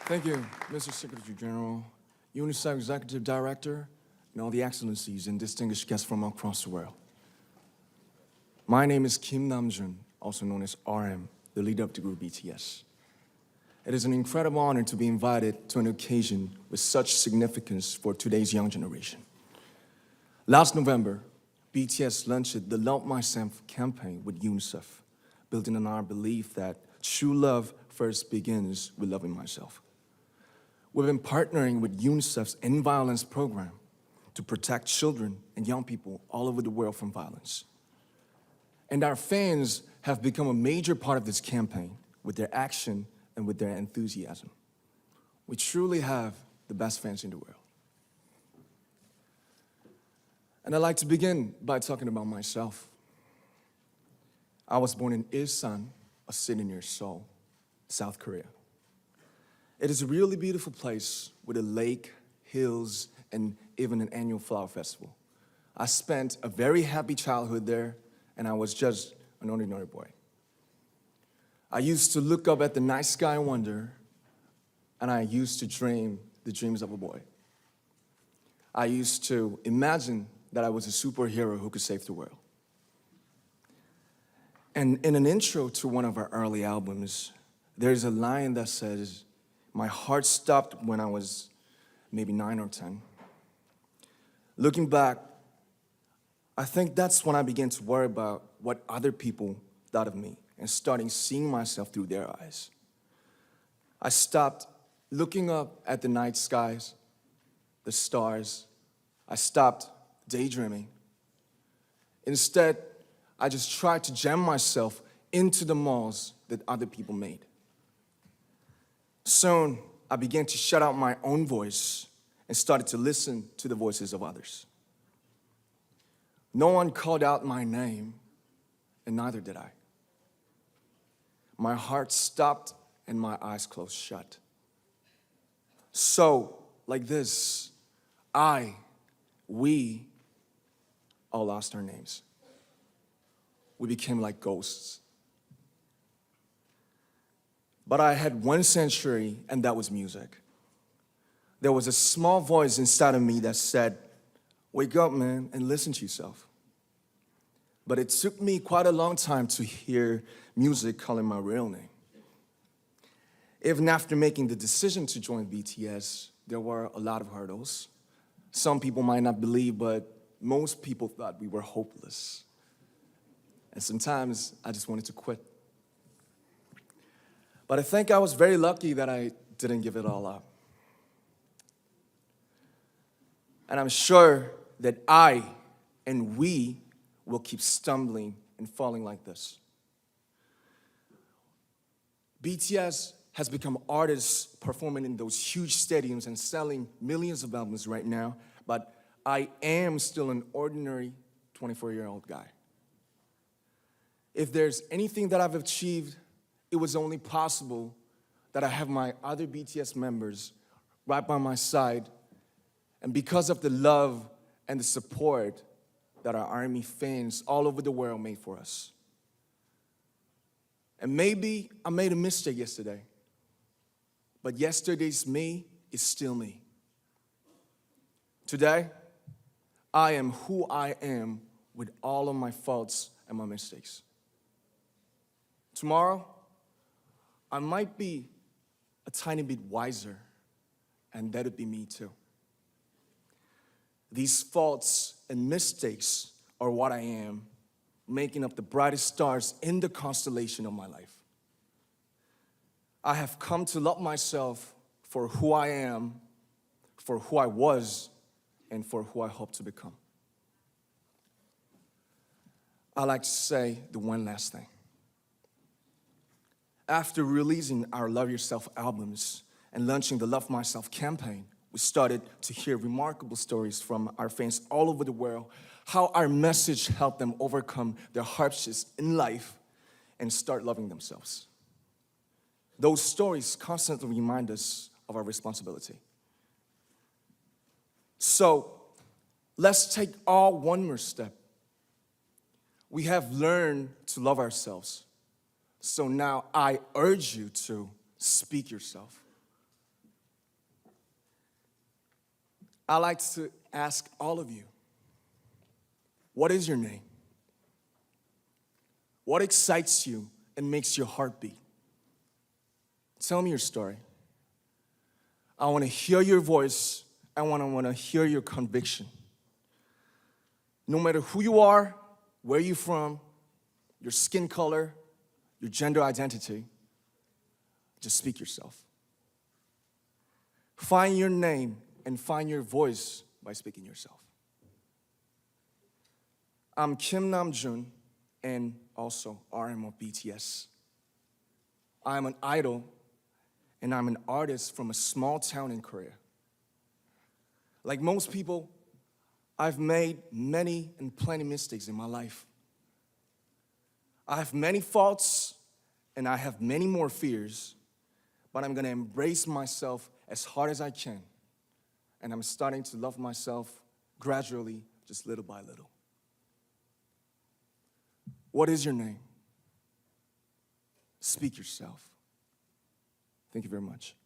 Thank you, Mr. Secretary General, UNICEF Executive Director, and all the excellencies and distinguished guests from across the world. My name is Kim Namjoon, also known as RM, the leader of the group BTS. It is an incredible honor to be invited to an occasion with such significance for today's young generation. Last November, BTS launched the Love Myself campaign with UNICEF, building on our belief that true love first begins with loving myself. We've been partnering with UNICEF's End Violence program to protect children and young people all over the world from violence. And our fans have become a major part of this campaign with their action and with their enthusiasm. We truly have the best fans in the world. And I'd like to begin by talking about myself. I was born in Ilsan, a city near Seoul, South Korea. It is a really beautiful place with a lake, hills, and even an annual flower festival. I spent a very happy childhood there, and I was just an ordinary boy. I used to look up at the night sky and wonder, and I used to dream the dreams of a boy. I used to imagine that I was a superhero who could save the world. And in an intro to one of our early albums, there's a line that says, "My heart stopped when I was maybe 9 or 10. Looking back, I think that's when I began to worry about what other people thought of me and starting seeing myself through their eyes. I stopped looking up at the night skies, the stars. I stopped daydreaming. Instead, I just tried to jam myself into the malls that other people made. Soon, I began to shut out my own voice and started to listen to the voices of others. No one called out my name, and neither did I. My heart stopped and my eyes closed shut. So, like this, we all lost our names. We became like ghosts. But I had one sanctuary, and that was music. There was a small voice inside of me that said, "Wake up, man, and listen to yourself." But it took me quite a long time to hear music calling my real name. Even after making the decision to join BTS, there were a lot of hurdles. Some people might not believe, but most people thought we were hopeless. And sometimes I just wanted to quit. But I think I was very lucky that I didn't give it all up. And I'm sure that I and we will keep stumbling and falling like this. BTS has become artists performing in those huge stadiums and selling millions of albums right now, but I am still an ordinary 24-year-old guy. If there's anything that I've achieved, it was only possible that I have my other BTS members right by my side, and because of the love and the support that our ARMY fans all over the world made for us. And maybe I made a mistake yesterday, but yesterday's me is still me. Today, I am who I am with all of my faults and my mistakes. Tomorrow, I might be a tiny bit wiser, and that would be me too. These faults and mistakes are what I am, making up the brightest stars in the constellation of my life. I have come to love myself for who I am, for who I was, and for who I hope to become. I'd like to say the one last thing. After releasing our Love Yourself albums and launching the Love Myself campaign, we started to hear remarkable stories from our fans all over the world, how our message helped them overcome their hardships in life and start loving themselves. Those stories constantly remind us of our responsibility. So, let's take all one more step. We have learned to love ourselves. So now I urge you to speak yourself. I like to ask all of you, what is your name? What excites you and makes your heart beat? Tell me your story. I want to hear your voice. I want to hear your conviction. No matter who you are, where you're from, your skin color, your gender identity, just speak yourself. Find your name and find your voice by speaking yourself. I'm Kim Namjoon and also RM of BTS. I'm an idol and I'm an artist from a small town in Korea. Like most people, I've made many and plenty mistakes in my life. I have many faults and I have many more fears, but I'm gonna embrace myself as hard as I can. And I'm starting to love myself gradually, just little by little. What is your name? Speak yourself. Thank you very much.